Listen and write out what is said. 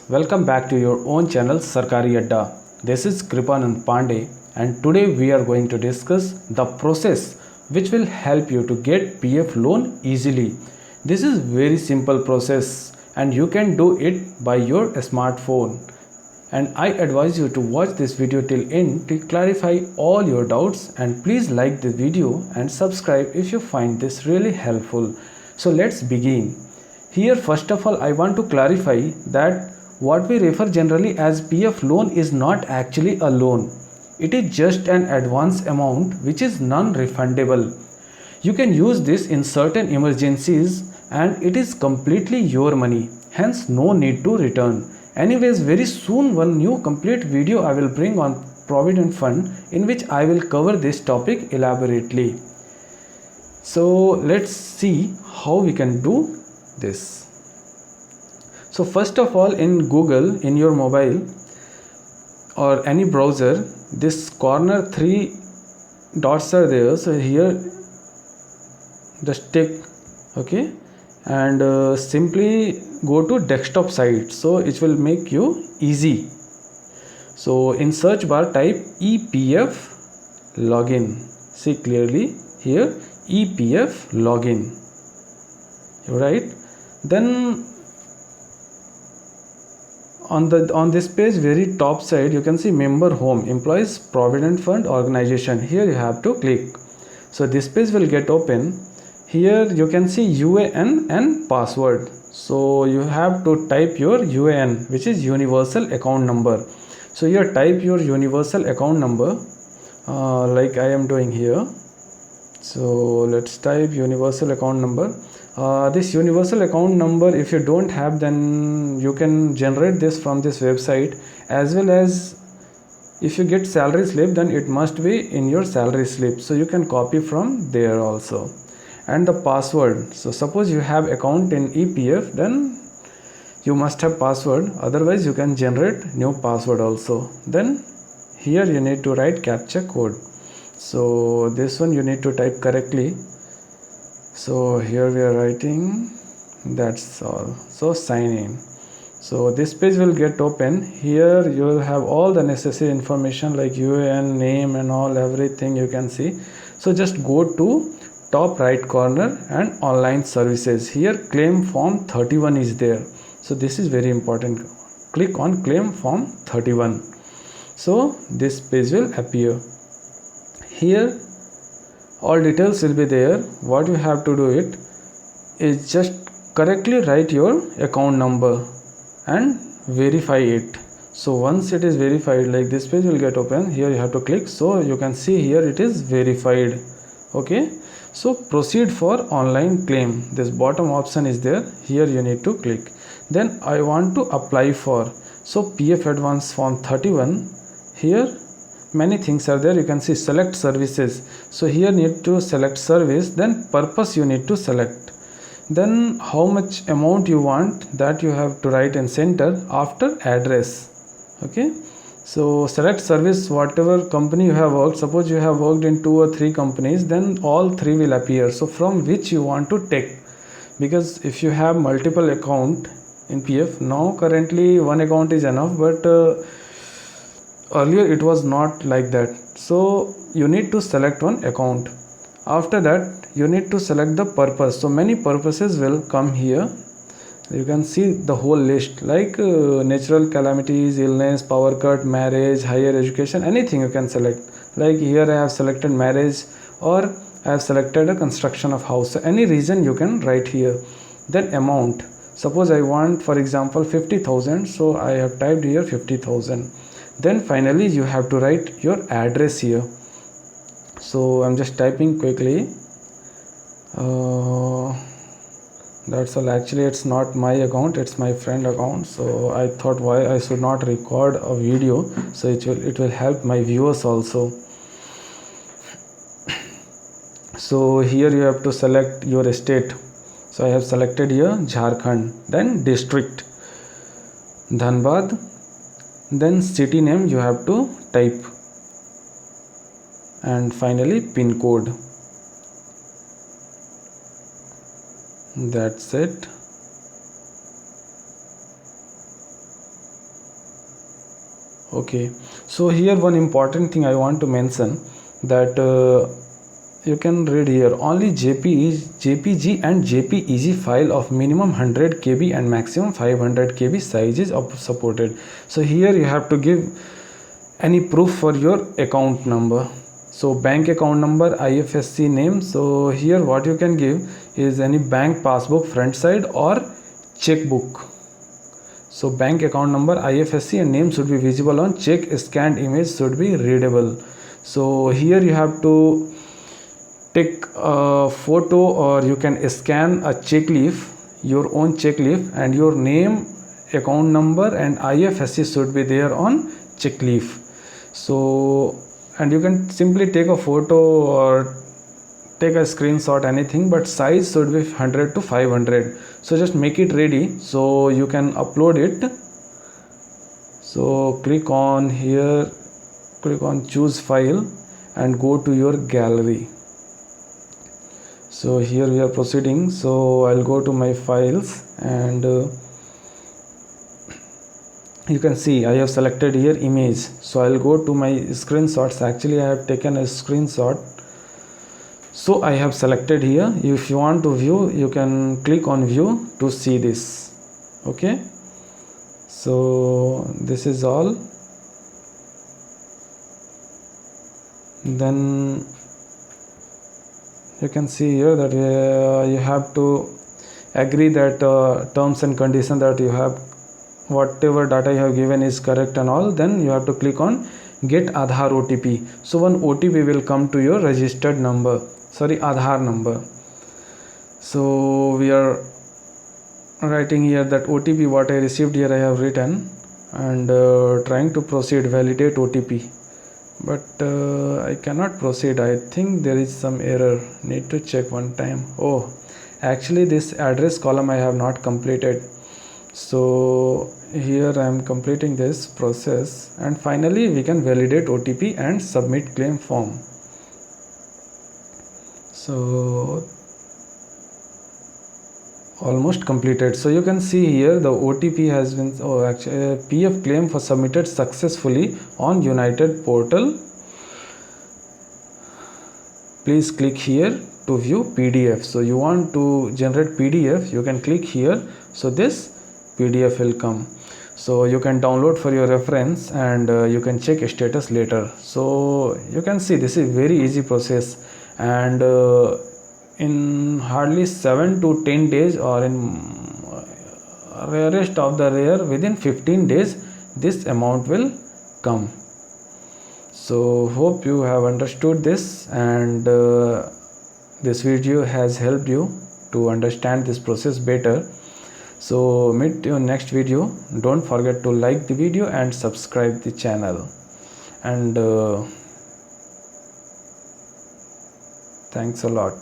welcome back to your own channel Sarkari Adda. This is Kripanand Pandey and today we are going to discuss the process which will help you to get PF loan easily. This is very simple process and you can do it by your smartphone. And I advise you to watch this video till end to clarify all your doubts, and please like the video and subscribe if you find this really helpful. So let's begin. Here first of all I want to clarify that what we refer generally as PF loan is not actually a loan. It is just an advance amount which is non-refundable. You can use this in certain emergencies and it is completely your money, hence no need to return. Anyways, very soon one new complete video I will bring on Provident Fund in which I will cover this topic elaborately. So let's see how we can do this. So first of all, in Google, in your mobile or any browser, this corner 3 dots are there. So here just tick, okay, and simply go to desktop site, so it will make you easy. So in search bar type EPF login. See clearly here EPF login, right? Then on this page very top side you can see member home employees provident fund organization. Here you have to click. So this page will get open. Here you can see UAN and password. So you have to type your UAN, which is universal account number. So here type your universal account number, like I am doing here. So let's type universal account number. This universal account number, if you don't have, then you can generate this from this website, as well as if you get salary slip, then it must be in your salary slip, so you can copy from there also. And the password, so suppose you have account in EPF, then you must have password, otherwise you can generate new password also. Then here you need to write captcha code. So this one you need to type correctly. So here we are writing, that's all. So sign in. So this page will get open. Here you will have all the necessary information like UAN, name and all, everything you can see. So just go to top right corner and online services. Here claim form 31 is there. So this is very important. Click on claim form 31. So this page will appear. Here all details will be there. What you have to do it is just correctly write your account number and verify it. So once it is verified, like this page will get open. Here you have to click, so you can see here it is verified. Okay, so proceed for online claim. This bottom option is there. Here you need to click. Then I want to apply for, so PF advance form 31. Here many things are there. You can see select services. So here need to select service, then purpose you need to select, then how much amount you want, that you have to write in center, after address. Okay, so select service, whatever company you have worked. Suppose you have worked in 2 or 3 companies, then all 3 will appear. So from which you want to take, because if you have multiple account in PF, now currently one account is enough, but earlier it was not like that. So you need to select one account. After that you need to select the purpose. So many purposes will come here. You can see the whole list, like natural calamities, illness, power cut, marriage, higher education, anything you can select. Like here I have selected marriage, or I have selected a construction of house. So any reason you can write here. Then amount, suppose I want for example 50,000, so I have typed here 50,000. Then finally you have to write your address here. So I'm just typing quickly. That's all. Actually it's not my account, it's my friend account. So I thought why I should not record a video, so it will help my viewers also. So here you have to select your state. So I have selected here Jharkhand. Then district Dhanbad. Then city name you have to type, and finally pin code. That's it. Okay, so here one important thing I want to mention, that you can read here only JPG and JPEG file of minimum 100 KB and maximum 500 KB size is supported. So here you have to give any proof for your account number. So bank account number, IFSC name. So here what you can give is any bank passbook front side or checkbook. So bank account number, IFSC and name should be visible on check. Scanned image should be readable. So here you have to take a photo, or you can scan a check leaf, your own check leaf, and your name, account number and IFSC should be there on check leaf. So, and you can simply take a photo or take a screenshot, anything, but size should be 100 to 500. So just make it ready so you can upload it. So click on here, click on choose file and go to your gallery. So here we are proceeding. So I'll go to my files, and you can see I have selected here image. So I'll go to my screenshots. Actually I have taken a screenshot, so I have selected here. If you want to view, you can click on view to see this. Okay, so this is all. Then you can see here that you have to agree that terms and conditions, that you have whatever data you have given is correct and all. Then you have to click on get Aadhaar OTP. So one OTP will come to your registered number, sorry, Aadhaar number. So we are writing here that OTP what I received here I have written, and trying to proceed, validate OTP, but I cannot proceed. I think there is some error, need to check one time. Oh, actually this address column I have not completed. So here I am completing this process, and finally we can validate OTP and submit claim form. So almost completed. So you can see here the OTP has been, actually PF claim for submitted successfully on United portal. Please click here to view PDF. So you want to generate PDF, you can click here. So this PDF will come. So you can download for your reference, and you can check status later. So you can see this is very easy process, and in hardly 7 to 10 days, or in rarest of the rare within 15 days, this amount will come. So hope you have understood this, and this video has helped you to understand this process better. So meet you next video. Don't forget to like the video and subscribe the channel, and thanks a lot.